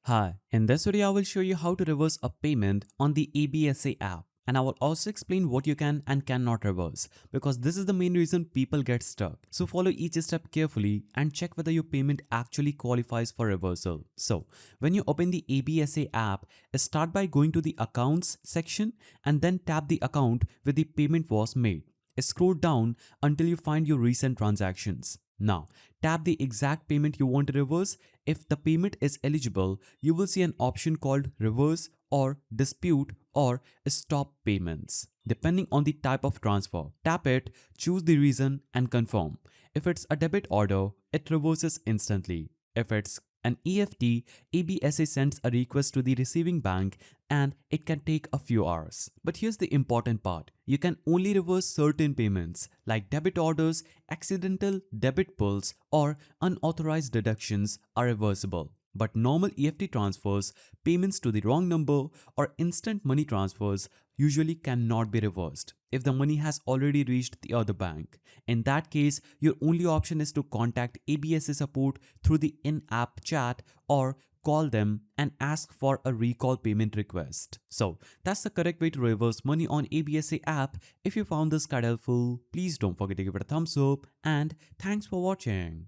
Hi, in this video I will show you how to reverse a payment on the Absa app, and I will also explain what you can and cannot reverse because this is the main reason people get stuck. So follow each step carefully and check whether your payment actually qualifies for reversal. So when you open the Absa app, start by going to the accounts section and then tap the account where the payment was made. Scroll down until you find your recent transactions. Now, tap the exact payment you want to reverse. If the payment is eligible, you will see an option called Reverse or Dispute or Stop Payments. Depending on the type of transfer, tap it, choose the reason and confirm. If it's a debit order, it reverses instantly. If it's an EFT, ABSA sends a request to the receiving bank and it can take a few hours. But here's the important part. You can only reverse certain payments like debit orders, accidental debit pulls, or unauthorized deductions are reversible. But normal EFT transfers, payments to the wrong number, or instant money transfers usually cannot be reversed if the money has already reached the other bank. In that case, your only option is to contact ABSA support through the in-app chat or call them and ask for a recall payment request. So that's the correct way to reverse money on ABSA app. If you found this guide helpful, please don't forget to give it a thumbs up and thanks for watching.